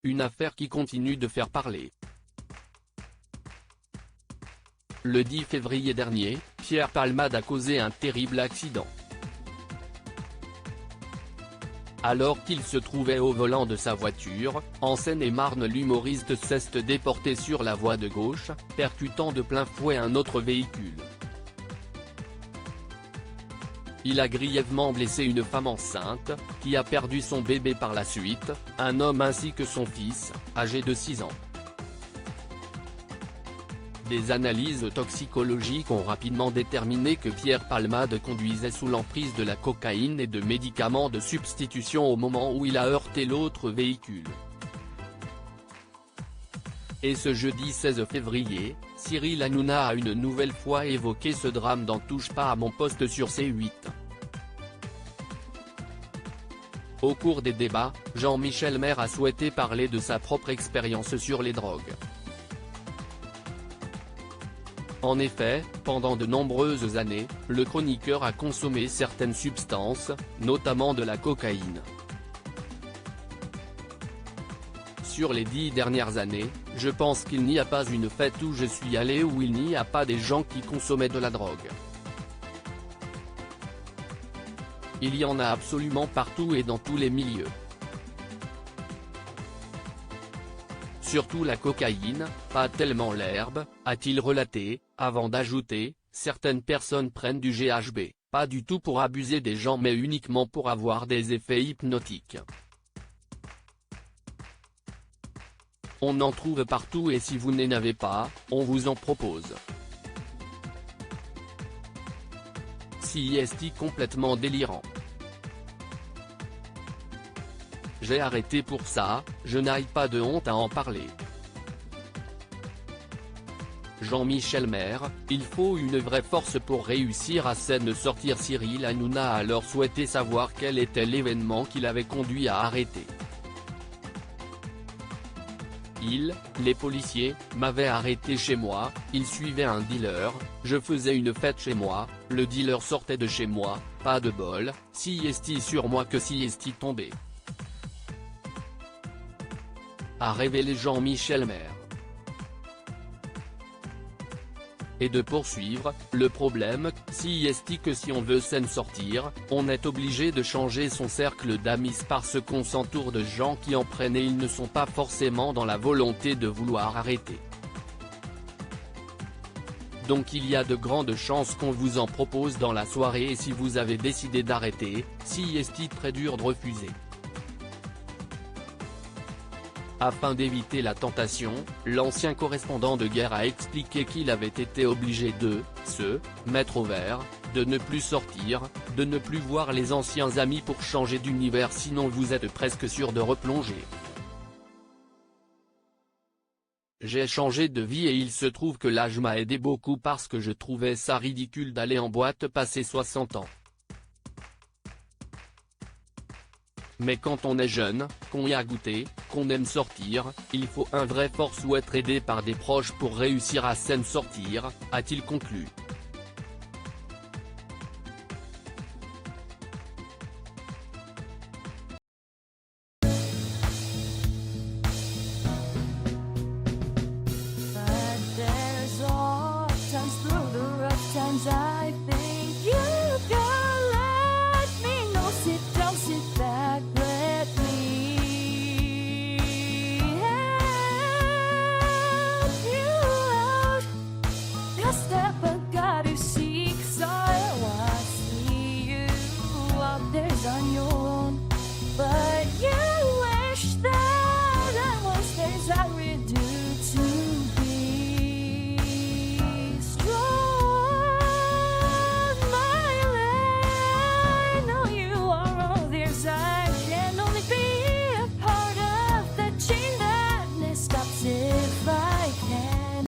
une affaire qui continue de faire parler. Le 10 février dernier, Pierre Palmade a causé un terrible accident. Alors qu'il se trouvait au volant de sa voiture, en Seine-et-Marne, l'humoriste s'est déporté sur la voie de gauche, percutant de plein fouet un autre véhicule. Il a grièvement blessé une femme enceinte, qui a perdu son bébé par la suite, un homme ainsi que son fils, âgé de 6 ans. Des analyses toxicologiques ont rapidement déterminé que Pierre Palmade conduisait sous l'emprise de la cocaïne et de médicaments de substitution au moment où il a heurté l'autre véhicule. Et ce jeudi 16 février, Cyril Hanouna a une nouvelle fois évoqué ce drame dans Touche pas à mon poste sur C8. Au cours des débats, Jean-Michel Maire a souhaité parler de sa propre expérience sur les drogues. En effet, pendant de nombreuses années, le chroniqueur a consommé certaines substances, notamment de la cocaïne. Sur les 10 dernières années, je pense qu'il n'y a pas une fête où je suis allé où il n'y a pas des gens qui consommaient de la drogue. Il y en a absolument partout et dans tous les milieux. Surtout la cocaïne, pas tellement l'herbe, a-t-il relaté, avant d'ajouter, certaines personnes prennent du GHB, pas du tout pour abuser des gens mais uniquement pour avoir des effets hypnotiques. On en trouve partout et si vous n'en avez pas, on vous en propose. Si est-il complètement délirant. J'ai arrêté pour ça, je n'aille pas de honte à en parler. Jean-Michel Maire, il faut une vraie force pour réussir à s'en sortir. Cyril Hanouna a alors souhaité savoir quel était l'événement qui l'avait conduit à arrêter. Les policiers, m'avaient arrêté chez moi, ils suivaient un dealer, je faisais une fête chez moi, le dealer sortait de chez moi, pas de bol, si est-il sur moi que si est-il tombé. A révélé Jean-Michel Maire. Et de poursuivre, le problème, si est que si on veut s'en sortir, on est obligé de changer son cercle d'amis parce qu'on s'entoure de gens qui en prennent et ils ne sont pas forcément dans la volonté de vouloir arrêter. Donc il y a de grandes chances qu'on vous en propose dans la soirée et si vous avez décidé d'arrêter, si est très dur de refuser. Afin d'éviter la tentation, l'ancien correspondant de guerre a expliqué qu'il avait été obligé de se mettre au vert, de ne plus sortir, de ne plus voir les anciens amis pour changer d'univers sinon vous êtes presque sûr de replonger. J'ai changé de vie et il se trouve que l'âge m'a aidé beaucoup parce que je trouvais ça ridicule d'aller en boîte passer 60 ans. Mais quand on est jeune, qu'on y a goûté, qu'on aime sortir, il faut un vrai force ou être aidé par des proches pour réussir à s'en sortir, a-t-il conclu. But there's all times through the rough times I think